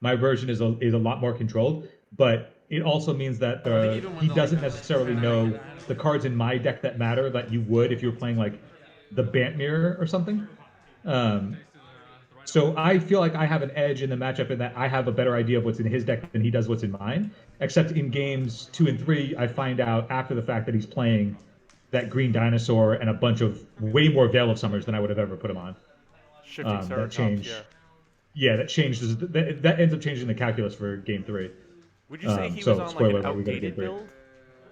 My version is a lot more controlled, but it also means that he doesn't necessarily know the cards in my deck that matter that you would if you were playing like the Bant Mirror or something. Um, so I feel like I have an edge in the matchup in that I have a better idea of what's in his deck than he does what's in mine. Except in games 2 and 3, I find out after the fact that he's playing that green dinosaur and a bunch of way more Veil of Summers than I would have ever put him on. Shifting That Ceratops, yeah. change, yeah, that changes that ends up changing the calculus for game 3. Would you say he was So on like an spoiler alert, we go to game outdated three. build,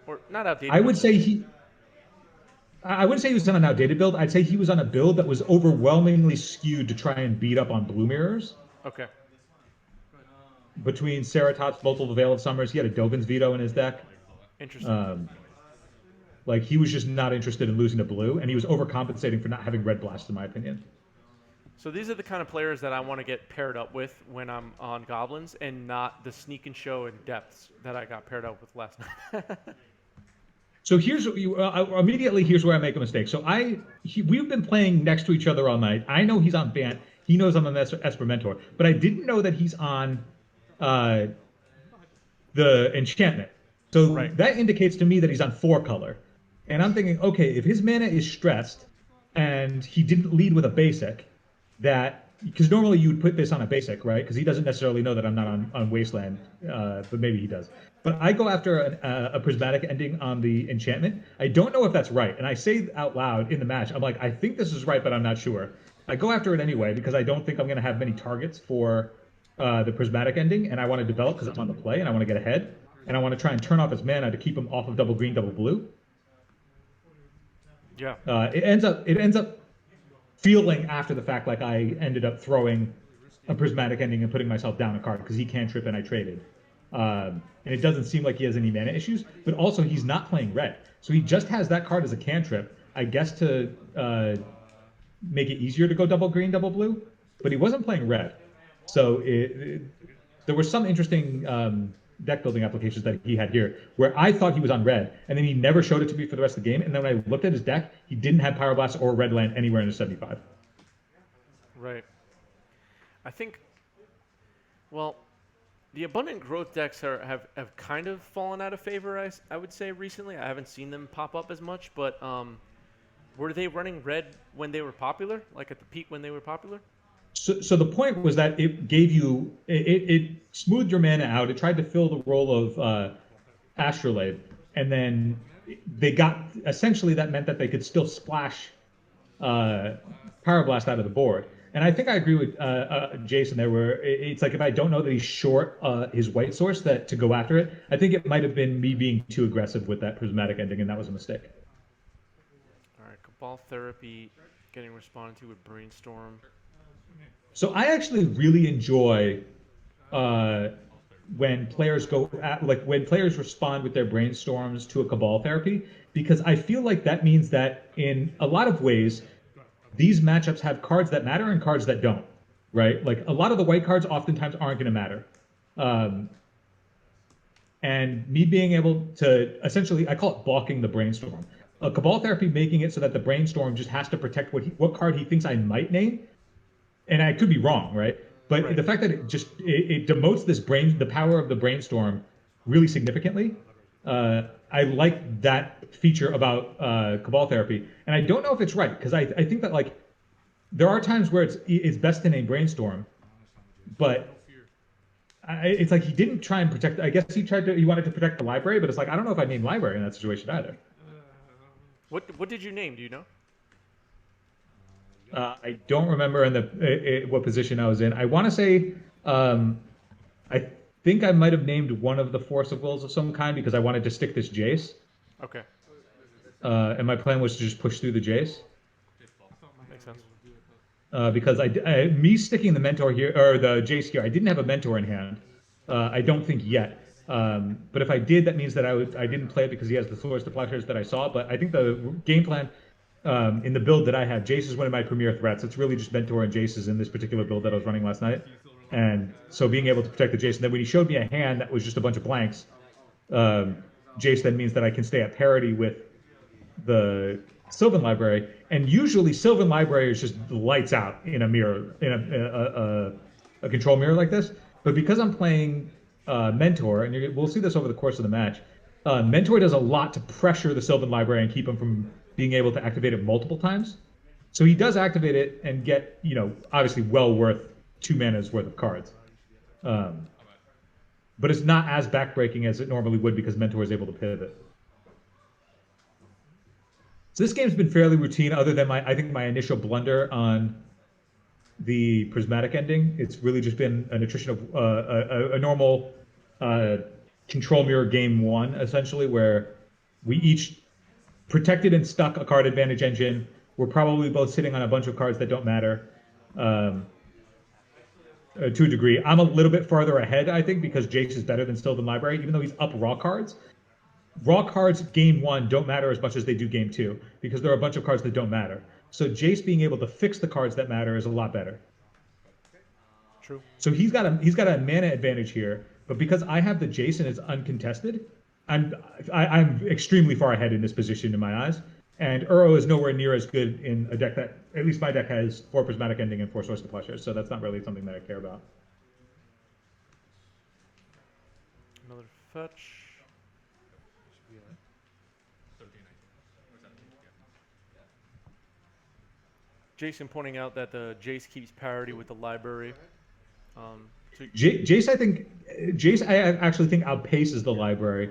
or not outdated, I but would say just he. I wouldn't say he was on an outdated build. I'd say he was on a build that was overwhelmingly skewed to try and beat up on blue mirrors. okay? Between Ceratops, multiple Veil of Summers, he had a Dovin's Veto in his deck. Interesting. Um, like he was just not interested in losing to blue, and he was overcompensating for not having red blast, in my opinion. So these are the kind of players that I want to get paired up with when I'm on goblins, and not the sneak and show and depths that I got paired up with last night. So immediately here's where I make a mistake. We've been playing next to each other all night. I know he's on Bant. He knows I'm an Esper mentor, but I didn't know that he's on uh, the enchantment. So Right. that indicates to me that he's on 4 color. And I'm thinking, okay, if his mana is stressed and he didn't lead with a basic, that because normally you would put this on a basic, right? Because he doesn't necessarily know that I'm not on Wasteland, but maybe he does. But I go after a prismatic ending on the enchantment. I don't know if that's right, and I say out loud in the match, I'm like, I think this is right, but I'm not sure. I go after it anyway because I don't think I'm going to have many targets for the prismatic ending, and I want to develop because I'm on the play and I want to get ahead, and I want to try and turn off his mana to keep him off of double green, double blue. Yeah. It ends up feeling after the fact like I ended up throwing a prismatic ending and putting myself down a card because he cantrip and I traded. And it doesn't seem like he has any mana issues, but also he's not playing red. So he just has that card as a cantrip, I guess, to make it easier to go double green, double blue, but he wasn't playing red. So there were some interesting deck building applications that he had here where I thought he was on red, and then he never showed it to me for the rest of the game. And then when I looked at his deck, he didn't have Pyroblast or Red Land anywhere in his 75. Right. I think. Well, the abundant growth decks have kind of fallen out of favor. I would say recently. I haven't seen them pop up as much, but were they running red when they were popular? Like at the peak when they were popular? So the point was that it gave you it smoothed your mana out. It tried to fill the role of Astrolabe, and then they got essentially that meant that they could still splash uh, Pyroblast out of the board. And I think I agree with Jason there, where it's like if I don't know that he's short his white source, that to go after it. I think it might have been me being too aggressive with that prismatic ending, and that was a mistake. All right, Cabal Therapy getting responded to with Brainstorm. So I actually really enjoy uh, when players go at, like when players respond with their brainstorms to a cabal therapy, because I feel like that means that in a lot of ways these matchups have cards that matter and cards that don't, right? Like a lot of the white cards oftentimes aren't going to matter. Um, and me being able to essentially, I call it balking the brainstorm. A cabal therapy making it so that the brainstorm just has to protect what card he thinks I might name, and I could be wrong, right? But Right. the fact that it demotes the power of the brainstorm really significantly. I like that feature about cabal therapy, and I don't know if it's right because I think that like there are times where it's best to name brainstorm, but it's like he didn't try and protect. I guess he wanted to protect the library, but it's like I don't know if I name library in that situation either. What did you name? Do you know? I don't remember in what position I was in. I want to say um, I think I might have named one of the Force of Wills of some kind because I wanted to stick this Jace, Okay, and my plan was to just push through the Jace. makes sense. Because me sticking the mentor here or the Jace here, I didn't have a mentor in hand. I don't think yet. But if I did, that means that I didn't play it because he has the Swords to Plowshares that I saw. But I think the game plan in the build that I have, Jace is one of my premier threats. It's really just mentor and Jaces in this particular build that I was running last night. And so being able to protect the Jace, and then when he showed me a hand that was just a bunch of blanks, um, Jace then means that I can stay at parity with the Sylvan Library, and usually Sylvan Library is just lights out in a mirror, in a control mirror like this. But because I'm playing Mentor, and we'll see this over the course of the match, Mentor does a lot to pressure the Sylvan Library and keep him from being able to activate it multiple times. So he does activate it and get, obviously well worth 2 mana's worth of cards. Um, but it's not as backbreaking as it normally would because Mentor is able to pivot. So this game's been fairly routine, other than I think my initial blunder on the prismatic ending. It's really just been an attrition of a normal uh, control mirror game one, essentially, where we each protected and stuck a card advantage engine. We're probably both sitting on a bunch of cards that don't matter um, to a degree. I'm a little bit farther ahead, I think, because Jace is better than Sylvan Library, even though he's up raw cards. Raw cards game one don't matter as much as they do game two because there are a bunch of cards that don't matter. So Jace being able to fix the cards that matter is a lot better. True. So he's got a mana advantage here, but because I have the Jace and it's uncontested, I'm extremely far ahead in this position in my eyes. And Uro is nowhere near as good in a deck that at least my deck has 4 prismatic ending and 4 source to Fletcher, so that's not really something that I care about. Another fetch. Jason pointing out that the Jace keeps parity with the library. Jace, I actually think outpaces the library.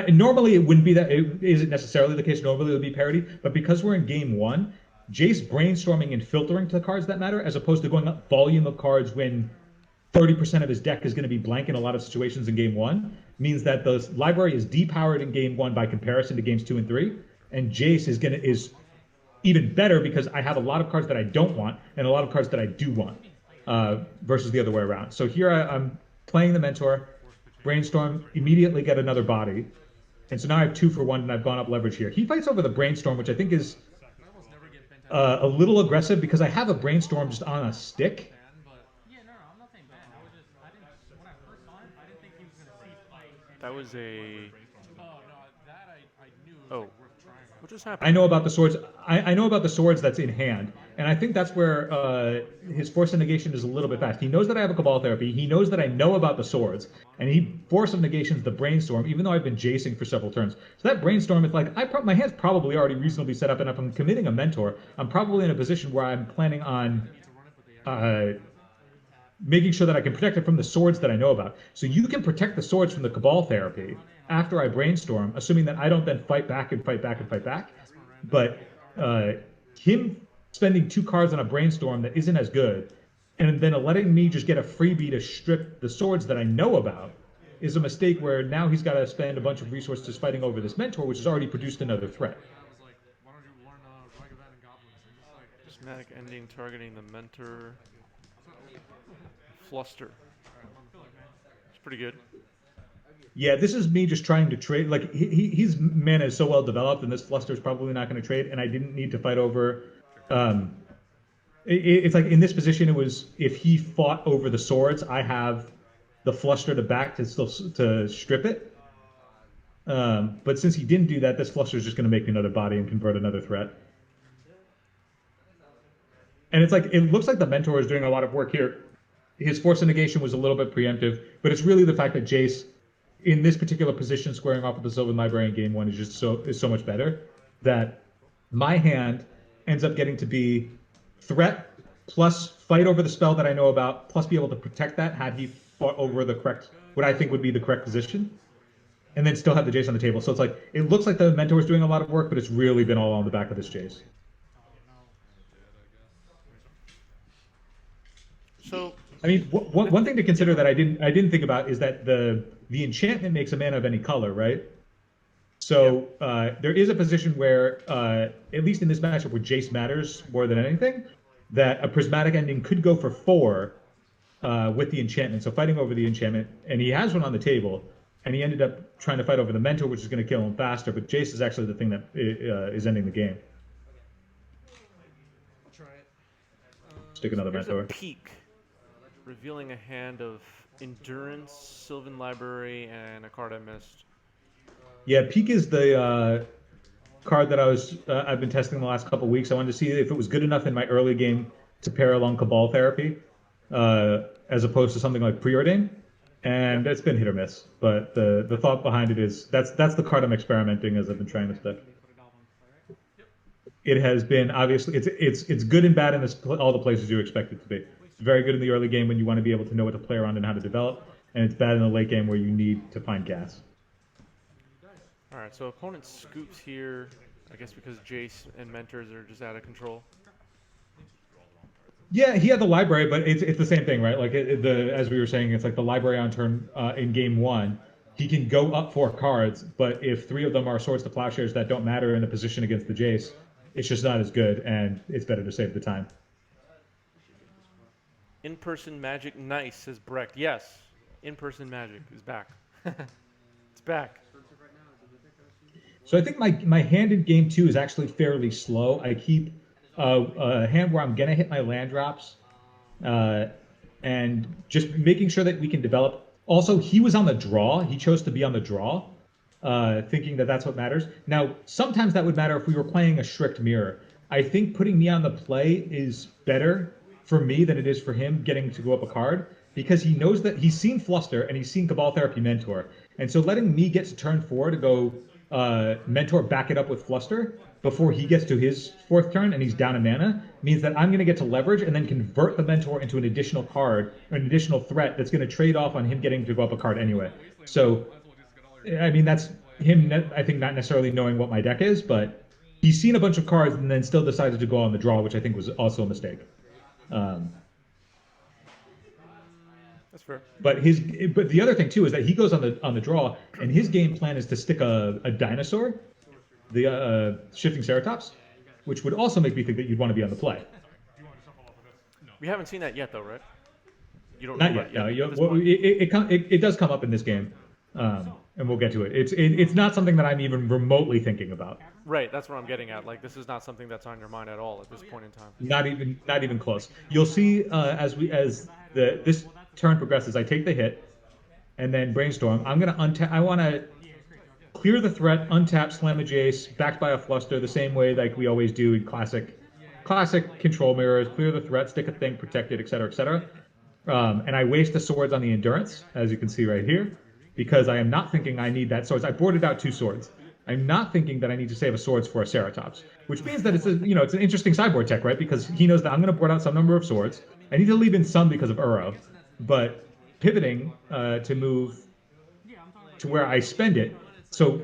Normally, it wouldn't be that. It isn't necessarily the case. Normally, it would be parity. But because we're in game one, Jace brainstorming and filtering to the cards that matter, as opposed to going up volume of cards when 30% of his deck is going to be blank in a lot of situations in game one, means that the library is depowered in game one by comparison to games 2 and 3, and Jace is even better because I have a lot of cards that I don't want and a lot of cards that I do want, versus the other way around. So here I'm playing the Mentor, Brainstorm, immediately get another body. And so now I have 2 for 1 and I've gone up leverage here. He fights over the Brainstorm, which I think is a little aggressive because I have a Brainstorm just on a stick. That was a... Oh. What just happened? I know about the swords. I know about the swords that's in hand, and I think that's where his force of negation is a little bit fast. He knows that I have a Cabal Therapy. He knows that I know about the swords, and he force of negations the Brainstorm, even though I've been jacing for several turns. So that Brainstorm, it's like my hand's probably already reasonably set up, and if I'm committing a Mentor, I'm probably in a position where I'm planning on making sure that I can protect it from the swords that I know about. So you can protect the swords from the Cabal Therapy after I Brainstorm, assuming that I don't then fight back and fight back and fight back. But him spending 2 cards on a Brainstorm that isn't as good, and then letting me just get a freebie to strip the swords that I know about, is a mistake where now he's got to spend a bunch of resources fighting over this Mentor, which has already produced another threat. Prismatic ending targeting the Mentor. Fluster. It's pretty good. Yeah, this is me just trying to trade. Like his mana is so well developed, and this Fluster is probably not going to trade. And I didn't need to fight over. It's like in this position, it was if he fought over the swords, I have the Fluster to back to strip it. But since he didn't do that, this Fluster is just going to make another body and convert another threat. And it's like it looks like the Mentor is doing a lot of work here. His force of negation was a little bit preemptive, but it's really the fact that Jace, in this particular position, squaring off with the Sylvan Library in game one is just so much better that my hand ends up getting to be threat plus fight over the spell that I know about, plus be able to protect that had he fought over the correct, what I think would be the correct position, and then still have the Jace on the table. So it's like it looks like the Mentor is doing a lot of work, but it's really been all on the back of this Jace. So I mean, one thing to consider that I didn't think about is that the enchantment makes a mana of any color, right? So there is a position where, at least in this matchup where Jace matters more than anything, that a prismatic ending could go for 4 with the enchantment. So fighting over the enchantment, and he has one on the table, and he ended up trying to fight over the Mentor, which is going to kill him faster. But Jace is actually the thing that is ending the game. Stick another Mentor. Peak. Revealing a hand of Endurance, Sylvan Library, and a card I missed. Yeah, Peak is the card that I've been testing the last couple weeks. I wanted to see if it was good enough in my early game to pair along Cabal Therapy, as opposed to something like Preordain, and it's been hit or miss. But the thought behind it is that's the card I'm experimenting as I've been trying this deck. It has been obviously it's good and bad in all the places you expect it to be. It's very good in the early game when you want to be able to know what to play around and how to develop, and it's bad in the late game where you need to find gas. All right, so opponent scoops here, I guess because Jace and Mentors are just out of control. Yeah, he had the library, but it's the same thing, right? Like as we were saying, it's like the library on turn in game one. He can go up 4 cards, but if 3 of them are swords to plowshares that don't matter in a position against the Jace, it's just not as good, and it's better to save the time. In-person magic, nice, says Brecht. Yes, in-person magic is back. It's back. So I think my hand in game 2 is actually fairly slow. I keep a hand where I'm gonna hit my land drops, uh, and just making sure that we can develop. Also, he was on the draw. He chose to be on the draw, thinking that that's what matters. Now, sometimes that would matter if we were playing a strict mirror. I think putting me on the play is better for me than it is for him getting to go up a card because he knows that he's seen Fluster and he's seen Cabal Therapy Mentor. And so letting me get to turn 4 to go Mentor back it up with Fluster before he gets to his 4th turn and he's down a mana means that I'm going to get to leverage and then convert the Mentor into an additional card or an additional threat that's going to trade off on him getting to go up a card anyway. So, I mean, that's him, I think, not necessarily knowing what my deck is, but he's seen a bunch of cards and then still decided to go on the draw, which I think was also a mistake. That's fair. But the other thing too is that he goes on the draw, and his game plan is to stick a dinosaur, the shifting Ceratops, which would also make me think that you'd want to be on the play. We haven't seen that yet, though, right? You don't Not know yet. about No, it does come up in this game, and we'll get to it. It's not something that I'm even remotely thinking about. Right, that's what I'm getting at. Like, this is not something that's on your mind at all at this point in time. Not even close. You'll see as this turn progresses, I take the hit, and then brainstorm. I'm gonna untap. I want to clear the threat, untap, slam a Jace, backed by a Fluster, the same way like we always do in classic control mirrors. Clear the threat, stick a thing, protect it, etc., etc. And I waste the swords on the endurance, as you can see right here, because I am not thinking I need that swords. I boarded out 2 swords. I'm not thinking that I need to save a swords for a Ceratops, which means that it's it's an interesting sideboard tech, right? Because he knows that I'm going to board out some number of swords. I need to leave in some because of Uro, but pivoting to move to where I spend it. So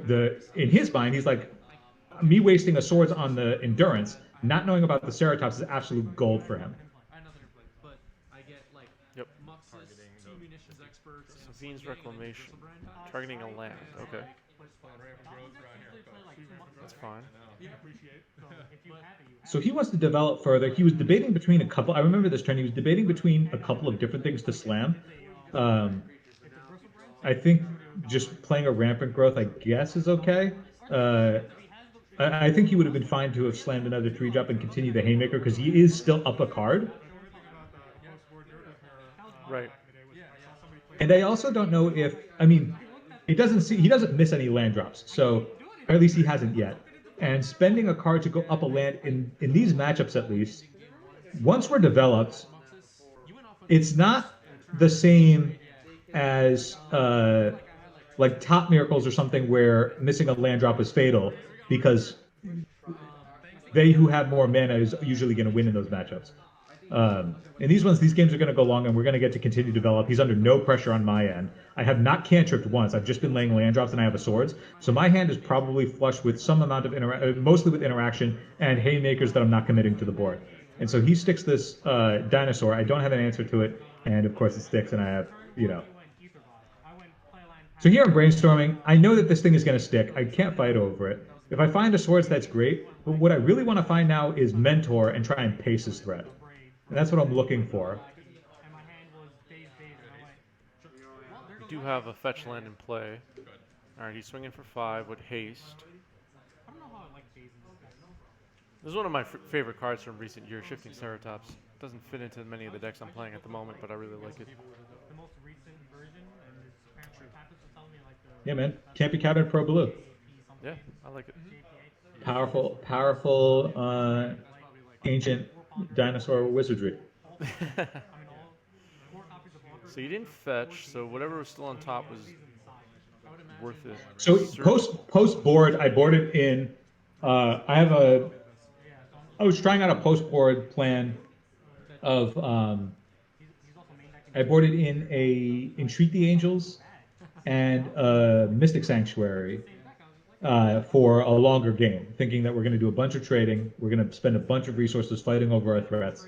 in his mind, he's like, me wasting a swords on the endurance, not knowing about the Ceratops is absolute gold for him. Yep. Sabine's Reclamation. Targeting a land. Okay. That's fine. So he wants to develop further. He was debating between a couple. I remember this turn. He was debating between a couple of different things to slam. I think just playing a rampant growth, I guess, is okay. I think he would have been fine to have slammed another 3-drop and continue the Haymaker because he is still up a card. Right. And I also don't know if he doesn't miss any land drops, so or at least he hasn't yet. And spending a card to go up a land in these matchups at least, once we're developed, it's not the same as like Top Miracles or something where missing a land drop is fatal because they who have more mana is usually going to win in those matchups. In these ones, these games are going to go long, and we're going to get to continue to develop. He's under no pressure on my end. I have not cantripped once. I've just been laying land drops, and I have a swords. So my hand is probably flush with some amount of mostly with interaction and haymakers that I'm not committing to the board. And so he sticks this dinosaur. I don't have an answer to it, and of course it sticks, and I have So here I'm brainstorming. I know that this thing is going to stick. I can't fight over it. If I find a swords, that's great. But what I really want to find now is Mentor and try and pace his threat. And that's what I'm looking for. We do have a fetch land in play. Alright, he's swinging for 5 with haste. This is one of my favorite cards from recent years, Shifting Ceratops. Doesn't fit into many of the decks I'm playing at the moment, but I really like it. Yeah, man. Can't be Cabinet Pro Blue. Yeah, I like it. Powerful ancient dinosaur wizardry. So you didn't fetch, so whatever was still on top was worth it. So Search. post board, I boarded in. I have a. I was trying out a post board plan of. I boarded in a Entreat the Angels and a Mystic Sanctuary for a longer game, thinking that we're going to do a bunch of trading. We're going to spend a bunch of resources fighting over our threats.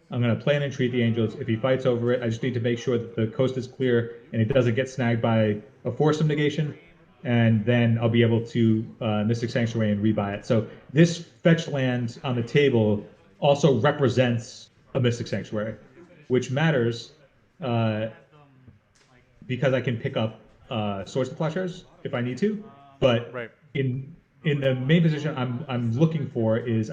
I'm going to play and Entreat the Angels. If he fights over it, I just need to make sure that the coast is clear and it doesn't get snagged by a Force of Negation. And then I'll be able to Mystic Sanctuary and rebuy it. So this fetch land on the table also represents a Mystic Sanctuary, which matters uh, because I can pick up Swords to Plowshares if I need to. But Right. in the main position I'm looking for is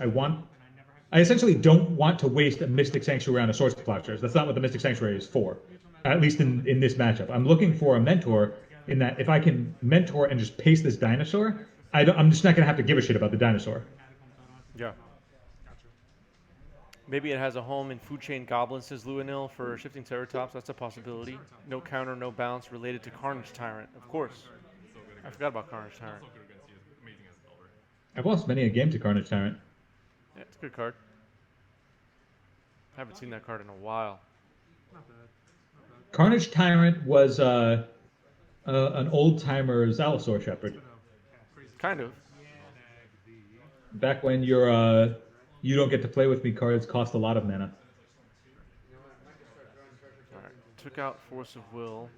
I essentially don't want to waste a Mystic Sanctuary on a Swords to Plowshares. That's not what the Mystic Sanctuary is for, at least in this matchup. I'm looking for a mentor in that if I can mentor and just paste this dinosaur, I'm just not going to have to give a shit about the dinosaur. Yeah. Maybe it has a home in Food Chain Goblins, says Luanil, for Shifting Ceratops. That's a possibility. No counter, no bounce related to Carnage Tyrant. Of course. I forgot about Carnage Tyrant. I've lost many a game to Carnage Tyrant. Yeah, it's a good card. I haven't seen that card in a while. Carnage Tyrant was an old timer Zalazor Shepherd. Kind of. Back when you don't get to play with me cards cost a lot of mana. Alright. Took out Force of Will.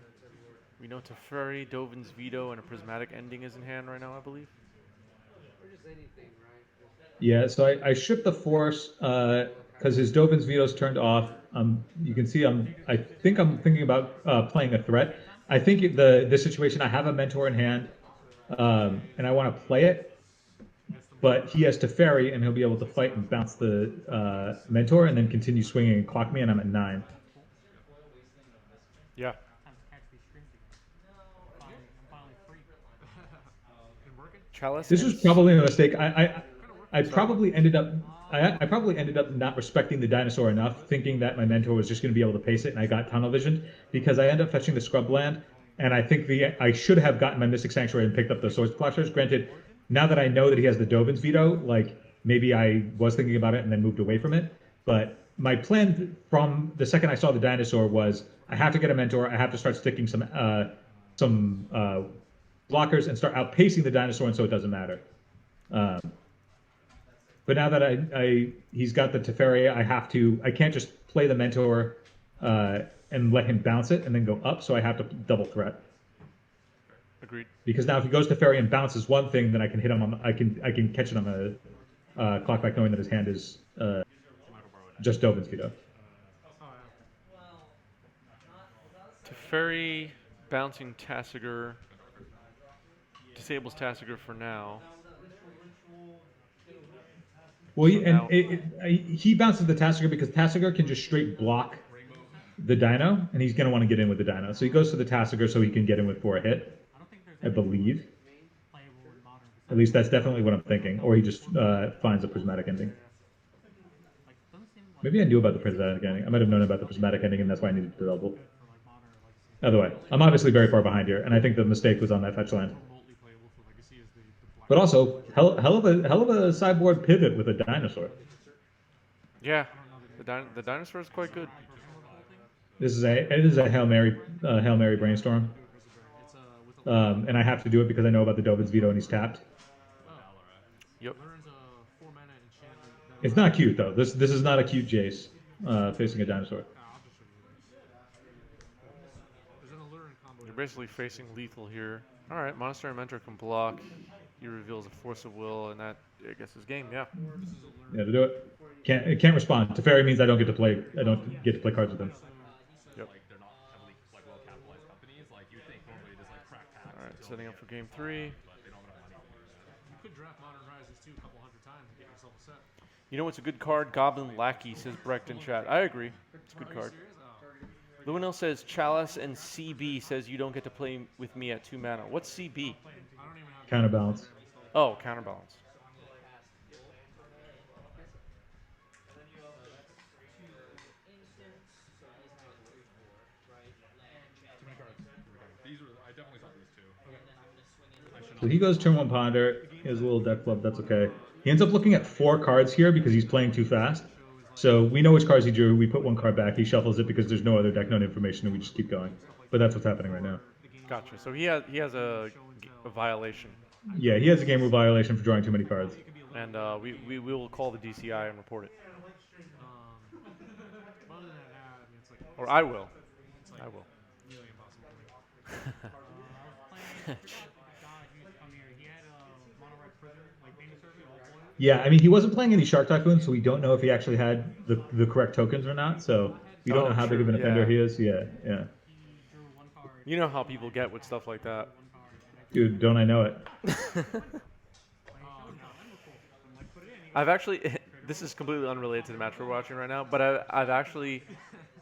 We know Teferi, Dovin's Veto, and a Prismatic Ending is in hand right now, I believe. Yeah, so I shipped the Force because his Dovin's Veto's turned off. You can see I think I'm thinking about playing a threat. I think the situation, I have a mentor in hand, and I want to play it, but he has Teferi, and he'll be able to fight and bounce the mentor, and then continue swinging and clock me, and I'm at 9. Yeah. Chalice This and was probably a mistake. I Sorry. probably ended up I probably ended up not respecting the dinosaur enough, thinking that my mentor was just going to be able to pace it, and I got tunnel vision because I ended up fetching the scrub land, and I think I should have gotten my Mystic Sanctuary and picked up the Swords Plowshares. Granted, now that I know that he has the Dovin's Veto, like maybe I was thinking about it and then moved away from it. But my plan from the second I saw the dinosaur was I have to get a mentor. I have to start sticking some blockers and start outpacing the dinosaur, and so it doesn't matter. Um, but now that he's got the Teferi, I can't just play the mentor and let him bounce it and then go up. So I have to double threat. Agreed. Because now if he goes Teferi and bounces one thing, then I can hit him I can catch it on the clock back, knowing that his hand is just Dovin's Veto. Teferi, bouncing Tasigur. Disables Tasigur for now. Well, So he bounces the Tasigur because Tasigur can just straight block the Dino, and he's going to want to get in with the Dino. So he goes to the Tasigur so he can get in with for a hit, I believe. At least that's definitely what I'm thinking. Or he just finds a Prismatic Ending. Maybe I knew about the Prismatic Ending. I might have known about the Prismatic Ending, and that's why I needed to double. Either way, I'm obviously very far behind here, and I think the mistake was on that fetch land. But also, hell of a sideboard pivot with a dinosaur. yeah, the dinosaur is quite good. It is a Hail Mary brainstorm. And I have to do it because I know about the Dovin's Veto and he's tapped. Yep. It's not cute though. This is not a cute Jace facing a dinosaur. You're basically facing lethal here. All right, Monastery Mentor can block. He reveals a Force of Will, and that, I guess, is game. Yeah. Yeah, to do it. Can't respond. Teferi means I don't get to play. I don't get to play cards with him. Yep. All right, setting up for game 3. You know what's a good card? Goblin Lackey, says Brecht in chat. I agree. It's a good card. Luanil says Chalice, and CB says you don't get to play with me at 2 mana. What's CB? Counterbalance. Oh, counterbalance. So he goes turn one ponder. He has a little deck flub. That's okay. He ends up looking at 4 cards here because he's playing too fast. So we know which cards he drew. We put 1 card back. He shuffles it because there's no other deck known information, and we just keep going. But that's what's happening right now. Gotcha. So he has a violation, Yeah, he has a game rule violation for drawing too many cards. and we will call the DCI and report it. Or I will. I will. Yeah, I mean, he wasn't playing any Shark Typhoon, so we don't know if he actually had the correct tokens or not. So we don't know how big of an offender he is. Yeah, yeah. You know how people get with stuff like that. Dude, don't I know it? I've actually, this is completely unrelated to the match we're watching right now, but I've actually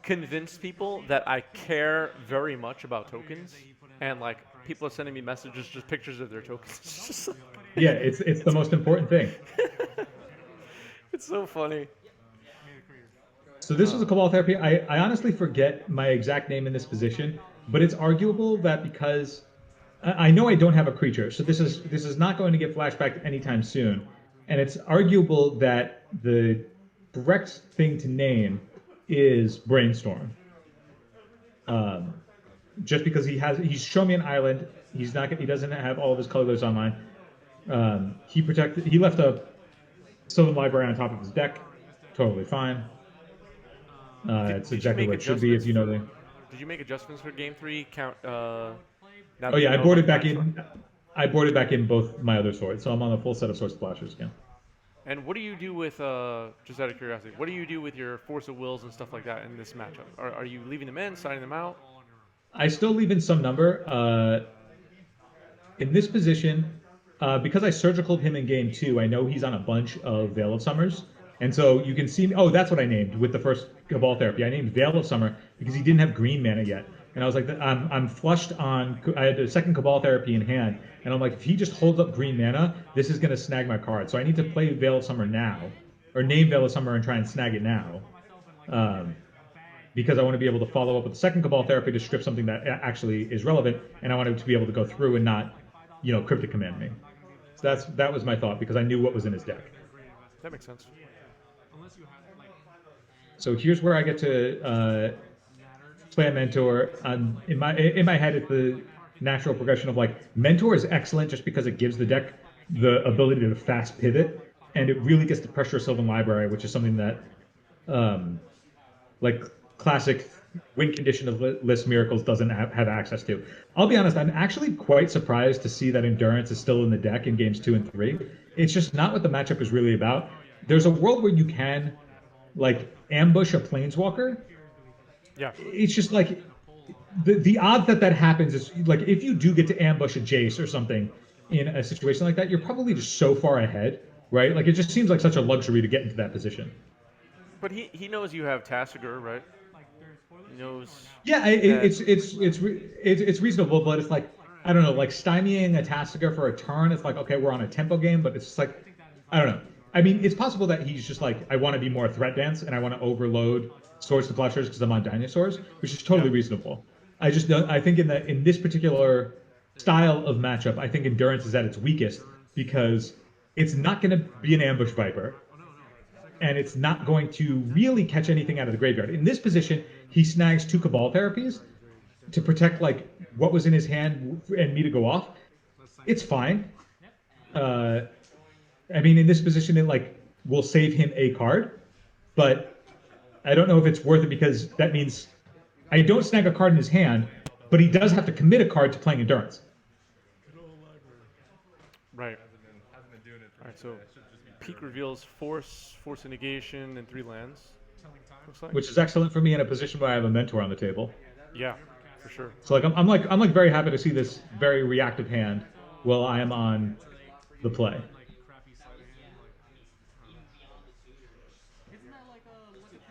convinced people that I care very much about tokens, and like people are sending me messages, just pictures of their tokens. It's just like, Yeah, it's the most important thing. it's so funny. So this was a Cabal Therapy. I honestly forget my exact name in this position, but it's arguable that because I know I don't have a creature, so this is not going to get flashback anytime soon, and it's arguable that the correct thing to name is Brainstorm. Just because he's shown me an island, he doesn't have all of his colorless online. He left a Sylvan Library on top of his deck, totally fine. It's exactly what it should be if you know the. Did you make adjustments for Game 3? Count. Oh yeah, I boarded back in. I boarded back in both my other swords, so I'm on a full set of Swords Splashers again. And what do you do with, just out of curiosity, what do you do with your Force of Wills and stuff like that in this matchup? Are you leaving them in, signing them out? I still leave in some number. In this position, because I surgicaled him in game 2, I know he's on a bunch of Veil of Summers. And so you can see, oh, that's what I named with the first Cabal Therapy. I named Veil of Summer because he didn't have green mana yet. And I was like, I'm flushed on, I had a second Cabal Therapy in hand. And I'm like, if he just holds up green mana, this is going to snag my card. So I need to play Veil of Summer now, or name Veil of Summer and try and snag it now. Because I want to be able to follow up with the second Cabal Therapy to strip something that actually is relevant. And I wanted to be able to go through and not, Cryptic Command me. So that was my thought because I knew what was in his deck. That makes sense. So here's where I get to play a Mentor. In my head, it's the natural progression of like Mentor is excellent just because it gives the deck the ability to fast pivot, and it really gets to pressure Sylvan Library, which is something that like classic win condition of list miracles doesn't have access to. I'll be honest, I'm actually quite surprised to see that Endurance is still in the deck in games 2 and 3. It's just not what the matchup is really about. There's a world where you can like ambush a Planeswalker. Yeah. It's just like the odds that happens is like if you do get to ambush a Jace or something in a situation like that, you're probably just so far ahead, right? Like it just seems like such a luxury to get into that position. But he knows you have Tasigur, right? He knows. Yeah, it's reasonable, but it's like I don't know, like stymieing a Tasigur for a turn. It's like okay, we're on a tempo game, but it's just like I don't know. I mean, it's possible that he's just like I want to be more threat dense and I want to overload Swords to Blushers because I'm on dinosaurs, which is totally reasonable. I just don't. I think in this particular style of matchup, I think Endurance is at its weakest because it's not going to be an ambush Viper. And it's not going to really catch anything out of the graveyard. In this position, he snags 2 Cabal Therapies to protect like what was in his hand and me to go off. It's fine. I mean, in this position, it like will save him a card, but I don't know if it's worth it because that means I don't snag a card in his hand, but he does have to commit a card to playing Endurance. Right. All right. So Peak reveals Force of Negation, and 3 lands. Looks like. Which is excellent for me in a position where I have a Mentor on the table. Yeah, for sure. So like I'm like very happy to see this very reactive hand while I am on the play.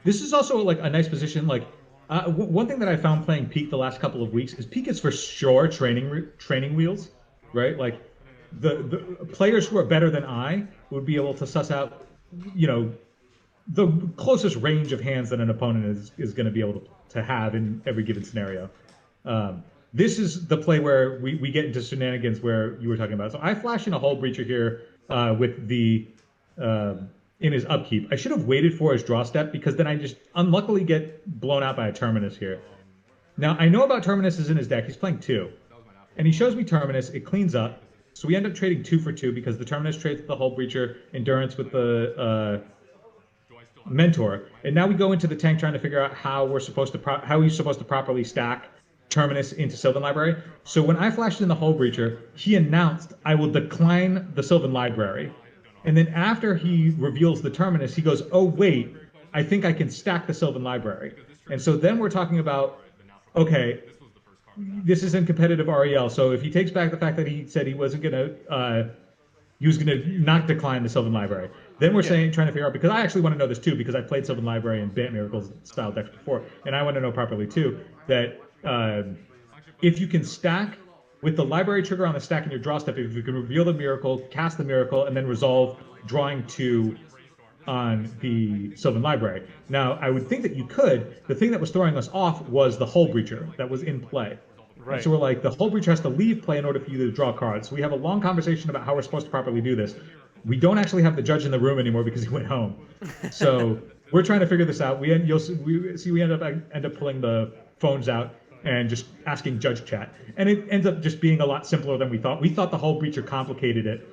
This is also like a nice position. Like one thing that I found playing Peak the last couple of weeks is Peak is for sure training wheels, right? Like the players who are better than I would be able to suss out, the closest range of hands that an opponent is going to be able to have in every given scenario. this is the play where we get into shenanigans where you were talking about. So I flash in a Hull Breacher here with the in his upkeep. I should have waited for his draw step because then I just unluckily get blown out by a Terminus here. Now I know about Terminus is in his deck. He's playing 2. And he shows me Terminus. It cleans up. So we end up trading 2 for 2 because the Terminus trades with the Hull Breacher, Endurance with the Mentor. And now we go into the tank trying to figure out how we're supposed to how he's supposed to properly stack Terminus into Sylvan Library. So when I flashed in the Hull Breacher, he announced I will decline the Sylvan Library. And then after he reveals the Terminus, he goes, oh, wait, I think I can stack the Sylvan Library. And so then we're talking about, okay, this is in competitive REL. So if he takes back the fact that he said he wasn't going to, he was going to not decline the Sylvan Library. Then we're trying to figure out, because I actually want to know this too, because I played Sylvan Library and Bant Miracles style decks before, and I want to know properly too, that if you can stack with the library trigger on the stack in your draw step, if you can reveal the miracle, cast the miracle, and then resolve drawing 2 on the Sylvan Library. Now, I would think that you could. The thing that was throwing us off was the Hull Breacher that was in play. Right. And so we're like, the Hull Breacher has to leave play in order for you to draw cards. So we have a long conversation about how we're supposed to properly do this. We don't actually have the judge in the room anymore because he went home. So we're trying to figure this out. We end up pulling the phones out and just asking judge chat. And it ends up just being a lot simpler than we thought. We thought the Hull Breacher complicated it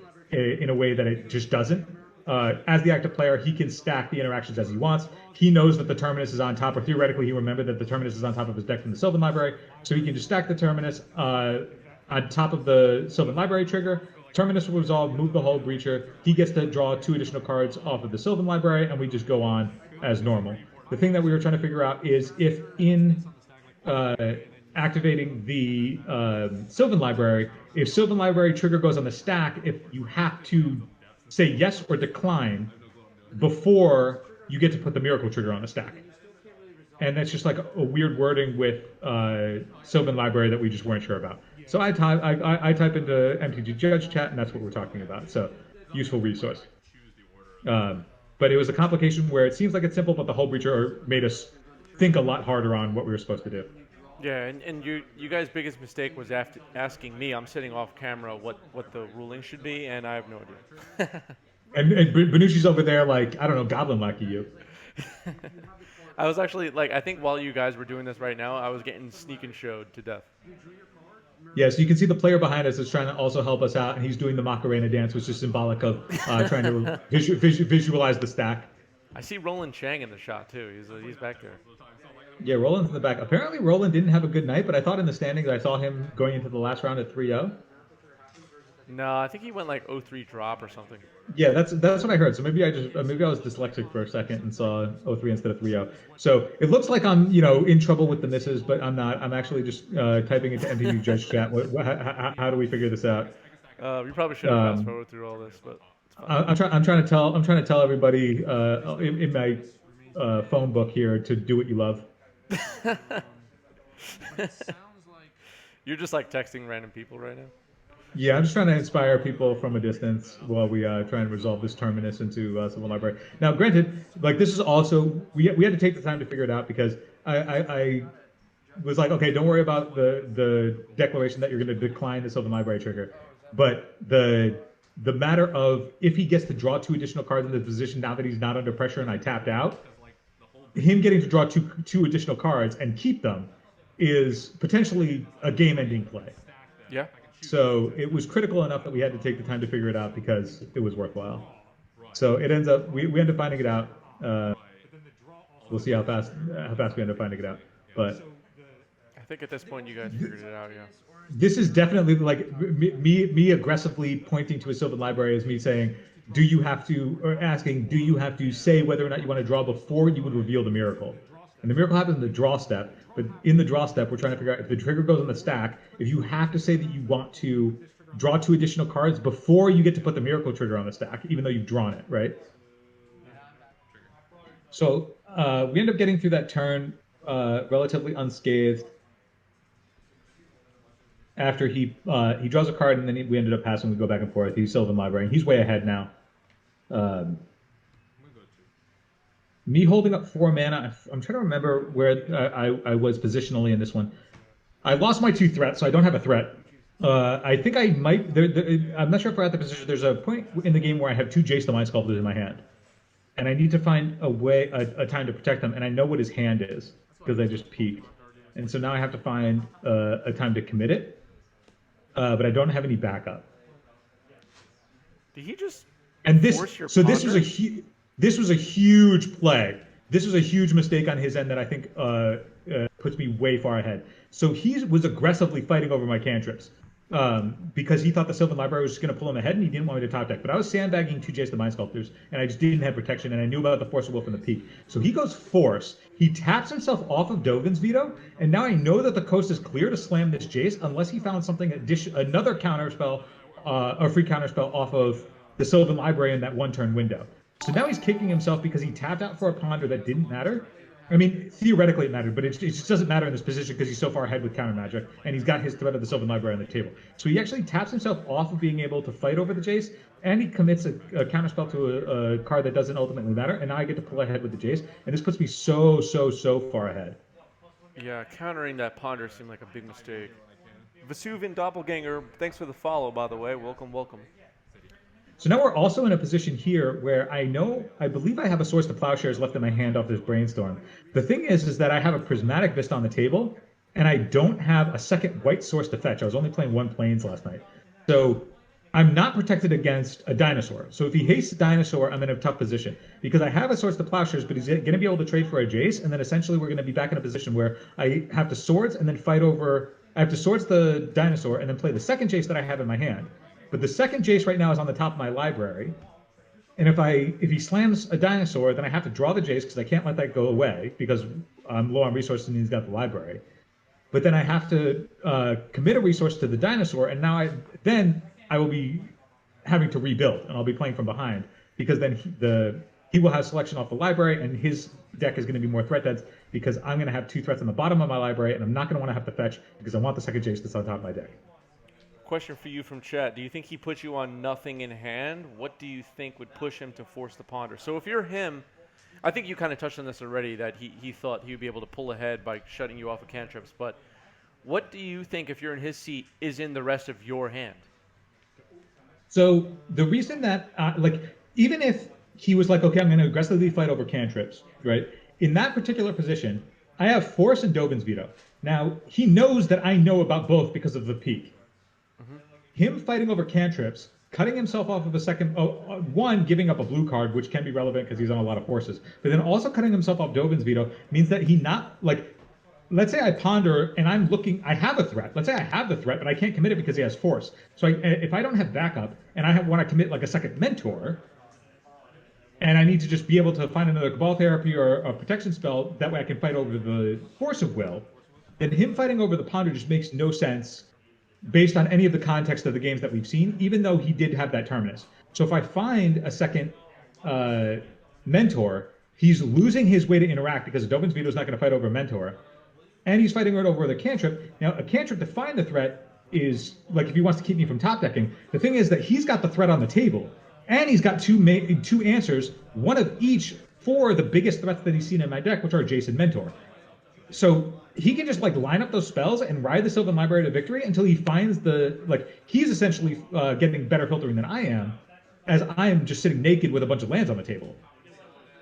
in a way that it just doesn't. As the active player, he can stack the interactions as he wants. He knows that the Terminus is on top, or theoretically he remembered that the Terminus is on top of his deck from the Sylvan Library, so he can just stack the Terminus on top of the Sylvan Library trigger. Terminus will resolve, move the Hull Breacher. He gets to draw 2 additional cards off of the Sylvan Library, and we just go on as normal. The thing that we were trying to figure out is if in activating the Sylvan Library, if Sylvan Library trigger goes on the stack, if you have to say yes or decline before you get to put the miracle trigger on the stack. And that's just like a weird wording with Sylvan Library that we just weren't sure about. So I type into MTG Judge Chat, and that's what we're talking about. So useful resource. But it was a complication where it seems like it's simple, but the Hull Breacher made us think a lot harder on what we were supposed to do. Yeah, and you guys' biggest mistake was asking me. I'm sitting off camera what the ruling should be, and I have no idea. and Benucci's over there like, I don't know, goblin lucky you. I was actually like, I think while you guys were doing this right now, I was getting sneak and showed to death. Yeah, so you can see the player behind us is trying to also help us out, and he's doing the Macarena dance, which is symbolic of trying to visualize the stack. I see Roland Chang in the shot too. He's back there. Yeah, Roland's in the back. Apparently, Roland didn't have a good night, but I thought in the standings I saw him going into the last round at 3-0. No, I think he went like 0-3 drop or something. Yeah, that's what I heard. So maybe I was dyslexic for a second and saw 0-3 instead of 3-0. So it looks like I'm in trouble with the misses, but I'm not. I'm actually just typing into MTG Judge Chat. How do we figure this out? We probably should have fast forward through all this, but I'm trying to tell everybody in my phone book here to do what you love. You're just like texting random people right now. Yeah, I'm just trying to inspire people from a distance while we try and resolve this Terminus into Sylvan Library. Now, granted, like this is also we had to take the time to figure it out because I was like, okay, don't worry about the declaration that you're going to decline the Sylvan Library trigger, but the matter of if he gets to draw 2 additional cards in the position now that he's not under pressure and I tapped out, him getting to draw two additional cards and keep them is potentially a game-ending play. Yeah. So it was critical enough that we had to take the time to figure it out because it was worthwhile. So it ends up we end up finding it out. We'll see how fast we end up finding it out. But I think at this point you guys figured it out. Yeah. This is definitely like me aggressively pointing to a Sylvan Library as me saying, do you have to say whether or not you want to draw before you would reveal the miracle? And the miracle happens in the draw step, but in the draw step, we're trying to figure out if the trigger goes on the stack, if you have to say that you want to draw 2 additional cards before you get to put the miracle trigger on the stack, even though you've drawn it, right? So we end up getting through that turn relatively unscathed. After he draws a card and then we ended up passing, we go back and forth. He's Sylvan Library, and he's way ahead now. Me holding up 4 mana, I'm trying to remember where I was positionally in this one. I lost my two threats, so I don't have a threat. I think I might. I'm not sure if we're at the position. There's a point in the game where I have two Jace the Mind Sculptors in my hand, and I need to find a way, a time to protect them. And I know what his hand is because I just peeked, and so now I have to find a time to commit it. But I don't have any backup. Did he just And force your so ponder? this was a huge play. This was a huge mistake on his end that I think puts me way far ahead. So he was aggressively fighting over my cantrips because he thought the Sylvan Library was just going to pull him ahead, and he didn't want me to top deck. But I was sandbagging two Jace the Mind Sculptors, and I just didn't have protection, and I knew about the Force of Will from the peak. So he goes Force. He taps himself off of Dovin's Veto, and now I know that the coast is clear to slam this Jace unless he found something another counter spell or free counter spell off of the Sylvan Library in that one turn window. So now he's kicking himself because he tapped out for a ponder that didn't matter. I mean, theoretically it mattered, but it just doesn't matter in this position because he's so far ahead with counter magic, and he's got his threat of the Sylvan Library on the table. So he actually taps himself off of being able to fight over the Jace, and he commits a counter spell to a card that doesn't ultimately matter, and now I get to pull ahead with the Jace, and this puts me so far ahead. Yeah, countering that ponder seemed like a big mistake. Vesuvian Doppelganger, thanks for the follow, by the way. Welcome, welcome. So now we're also in a position here where I believe I have a Source to Plowshares left in my hand off this Brainstorm. The thing is that I have a Prismatic Vista on the table, and I don't have a second white source to fetch. I was only playing one Plains last night. So I'm not protected against a Dinosaur. So if he hastes a Dinosaur, I'm in a tough position because I have a Source to Plowshares, but he's going to be able to trade for a Jace, and then essentially we're going to be back in a position where I have to Swords and then fight over. I have to Swords the Dinosaur and then play the second Jace that I have in my hand. But the second Jace right now is on the top of my library. And if he slams a Dinosaur, then I have to draw the Jace because I can't let that go away because I'm low on resources and he's got the library. But then I have to commit a resource to the Dinosaur, and then I will be having to rebuild, and I'll be playing from behind because then he will have selection off the library, and his deck is going to be more threat dense because I'm going to have two threats on the bottom of my library, and I'm not going to want to have to fetch because I want the second Jace that's on top of my deck. Question for you from chat. Do you think he put you on nothing in hand? What do you think would push him to force the ponder? So if you're him, I think you kind of touched on this already, that he thought he would be able to pull ahead by shutting you off of cantrips. But what do you think, if you're in his seat, is in the rest of your hand? So the reason that, even if he was like, okay, I'm going to aggressively fight over cantrips, right? In that particular position, I have Force and Dovin's Veto. Now, he knows that I know about both because of the peak. Him fighting over cantrips, cutting himself off of a second, one, giving up a blue card, which can be relevant because he's on a lot of forces, but then also cutting himself off Dovin's Veto means that let's say I ponder and I have a threat. Let's say I have the threat, but I can't commit it because he has force. So if I don't have backup and I want to commit like a second mentor, and I need to just be able to find another Cabal Therapy or a protection spell, that way I can fight over the Force of Will, then him fighting over the ponder just makes no sense based on any of the context of the games that we've seen, even though he did have that terminus. So if I find a second mentor, he's losing his way to interact because Dovin's Veto is not going to fight over a mentor, and he's fighting right over the cantrip. Now, a cantrip to find the threat is like if he wants to keep me from top decking. The thing is that he's got the threat on the table, and he's got two answers, one of each for the biggest threats that he's seen in my deck, which are Jason Mentor. So he can just line up those spells and ride the Sylvan Library to victory until he finds he's essentially getting better filtering than I am, as I am just sitting naked with a bunch of lands on the table.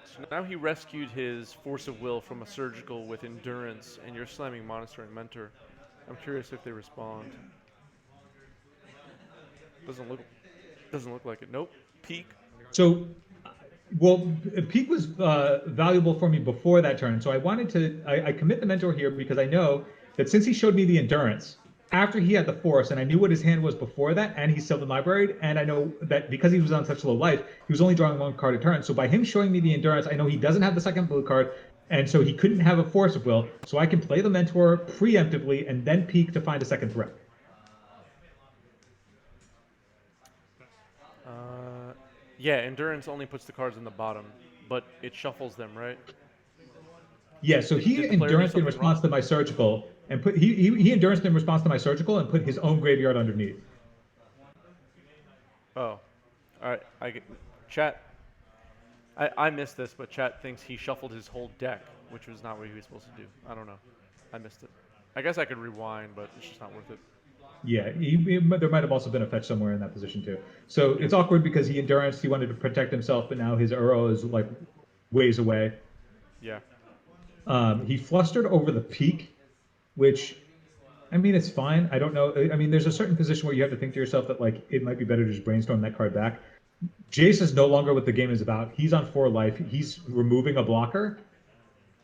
So now he rescued his Force of Will from a surgical with Endurance, and you're slamming Monastery and Mentor. I'm curious if they respond. Doesn't look like it. Nope. Peak. So, well, Peak was valuable for me before that turn. So I commit the Mentor here because I know that since he showed me the Endurance, after he had the Force, and I knew what his hand was before that, and he's Sylvan Libraried, and I know that because he was on such low life, he was only drawing one card a turn. So by him showing me the Endurance, I know he doesn't have the second blue card, and so he couldn't have a Force of Will. So I can play the Mentor preemptively and then Peak to find a second threat. Yeah, Endurance only puts the cards in the bottom, but it shuffles them, right? Yeah, so he Endurance in response to my surgical, and he Endurance in response to my surgical and put his own graveyard underneath. Oh, all right. Chat. I missed this, but chat thinks he shuffled his whole deck, which was not what he was supposed to do. I don't know. I missed it. I guess I could rewind, but it's just not worth it. Yeah, there might have also been a fetch somewhere in that position too. So Yeah. it's awkward because he endurance, he wanted to protect himself, but now his Uro is like ways away. Yeah. He flustered over the peak, which I mean, it's fine. I don't know. I mean, there's a certain position where you have to think to yourself that like it might be better to just brainstorm that card back. Jace is no longer what the game is about. He's on 4 life. He's removing a blocker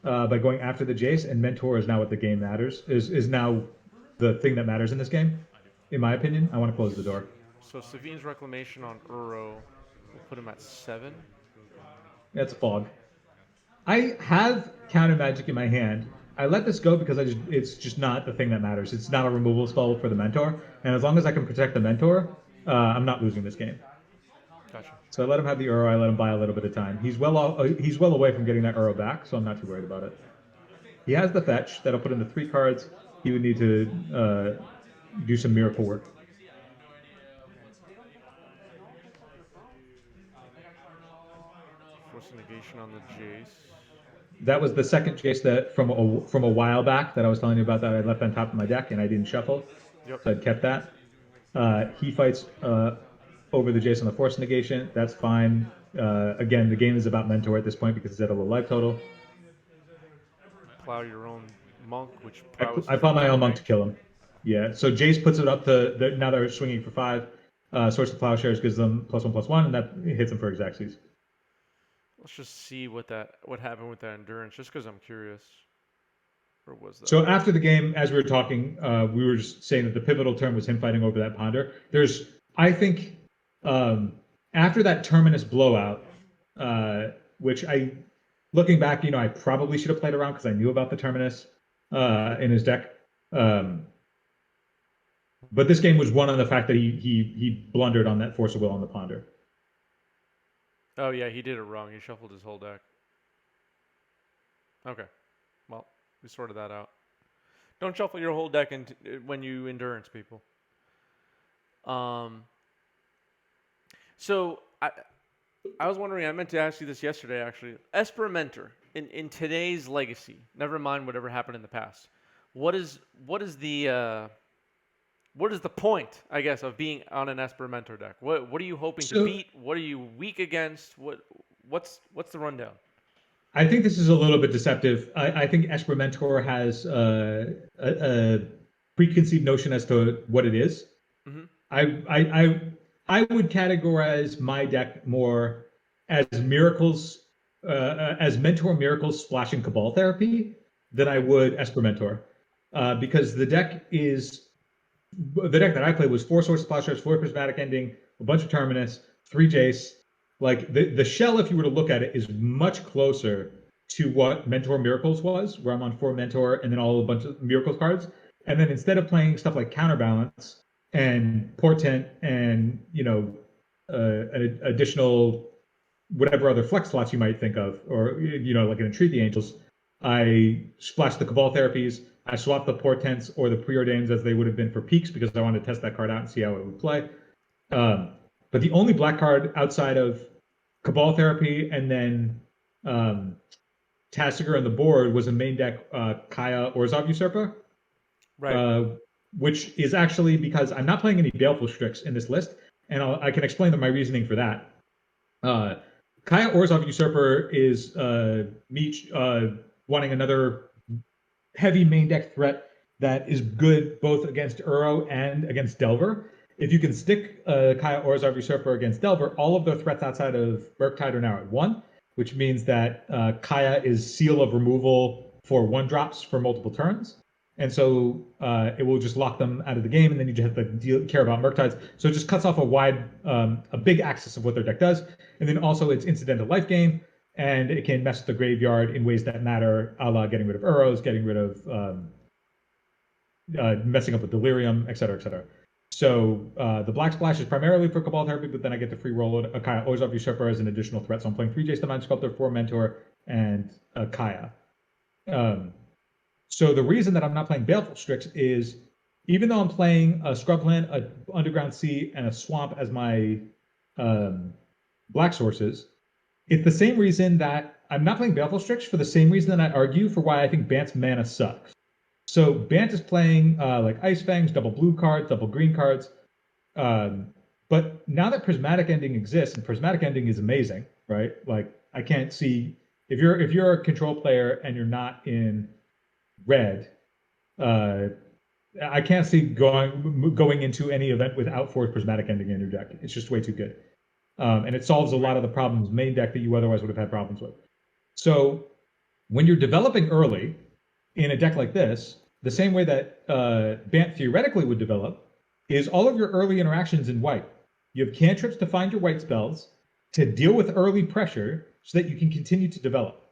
by going after the Jace, and Mentor is now what the game matters. Is now the thing that matters in this game, in my opinion. I want to close the door. So Savine's Reclamation on Uro will put him at 7. That's a fog. I have counter magic in my hand. I let this go because it's just not the thing that matters. It's not a removal spell for the mentor, and as long as I can protect the mentor, I'm not losing this game. Gotcha. So I let him have the Uro. I let him buy a little bit of time. He's well away from getting that Uro back, so I'm not too worried about it. He has the fetch that'll put into 3 cards. He would need to do some miracle work. Force negation on the Jace. That was the second Jace that from a while back that I was telling you about that I left on top of my deck and I didn't shuffle. Yep. So I'd kept that. He fights over the Jace on the force negation. That's fine. Again, the game is about mentor at this point because it's at a low life total. Plow your own monk, which I fought my own monk to kill him. Yeah. So Jace puts it up to now they're swinging for 5. Source of Plowshares gives them +1/+1, and that hits them for Exacxes. Let's just see what happened with that endurance, just because I'm curious. Or was that? So after the game, as we were talking, we were just saying that the pivotal turn was him fighting over that ponder. I think, after that Terminus blowout, which looking back, I probably should have played around because I knew about the Terminus in his deck. But this game was won on the fact that he blundered on that Force of Will on the ponder. Oh yeah, he did it wrong. He shuffled his whole deck. Okay, well, we sorted that out. Don't shuffle your whole deck when you endurance people. So I was wondering. I meant to ask you this yesterday, actually. Esper Mentor in today's Legacy. Never mind whatever happened in the past. What is the point, I guess, of being on an Esper Mentor deck? What are you hoping to beat? What are you weak against? What's the rundown? I think this is a little bit deceptive. I think Esper Mentor has a preconceived notion as to what it is. Mm-hmm. I would categorize my deck more as miracles, as Mentor Miracles splashing Cabal Therapy than I would Esper Mentor, because the deck that I played was 4 Source Plowshares, 4 Prismatic Ending, a bunch of Terminus, 3 Jace. Like the shell, if you were to look at it, is much closer to what Mentor Miracles was, where I'm on 4 Mentor and then a bunch of Miracles cards. And then instead of playing stuff like Counterbalance and Portent and an additional whatever other flex slots you might think of, or like an Entreat the Angels, I splashed the Cabal Therapies. I swapped the Portents or the Preordains as they would have been for Peaks because I wanted to test that card out and see how it would play. But the only black card outside of Cabal Therapy and then Tasigur on the board was a main deck Kaya Orzhov Usurper. Right. Which is actually because I'm not playing any Baleful Strix in this list, and I can explain my reasoning for that. Kaya Orzhov Usurper is me wanting another heavy main deck threat that is good both against Uro and against Delver. If you can stick Kaya Orzhov Usurper against Delver, all of the threats outside of Murktide are now at 1, which means that Kaya is Seal of Removal for 1-drops for multiple turns. And so it will just lock them out of the game, and then you just have to care about Murktides. So it just cuts off a big axis of what their deck does. And then also it's incidental life gain, and it can mess with the graveyard in ways that matter, a la getting rid of Uros, getting rid of messing up with Delirium, et cetera, et cetera. So the Black Splash is primarily for Cabal Therapy, but then I get to free roll a Kaya Orzhov Usurper as an additional threat. So I'm playing 3 Jace Divine Sculptor, 4 Mentor, and Kaya. So the reason that I'm not playing Baleful Strix is, even though I'm playing a Scrubland, a Underground Sea, and a Swamp as my black sources, it's the same reason that I'm not playing Baleful Strix for the same reason that I argue for why I think Bant's mana sucks. So Bant is playing like Ice Fangs, double blue cards, double green cards. But now that Prismatic Ending exists, and Prismatic Ending is amazing, right? Like I can't see if you're a control player and you're not in red, uh, I can't see going into any event without Force Prismatic Ending in your deck. It's just way too good, and it solves a lot of the problems main deck that you otherwise would have had problems with. So when you're developing early in a deck like this, the same way that Bant theoretically would develop is all of your early interactions in white. You have cantrips to find your white spells to deal with early pressure so that you can continue to develop.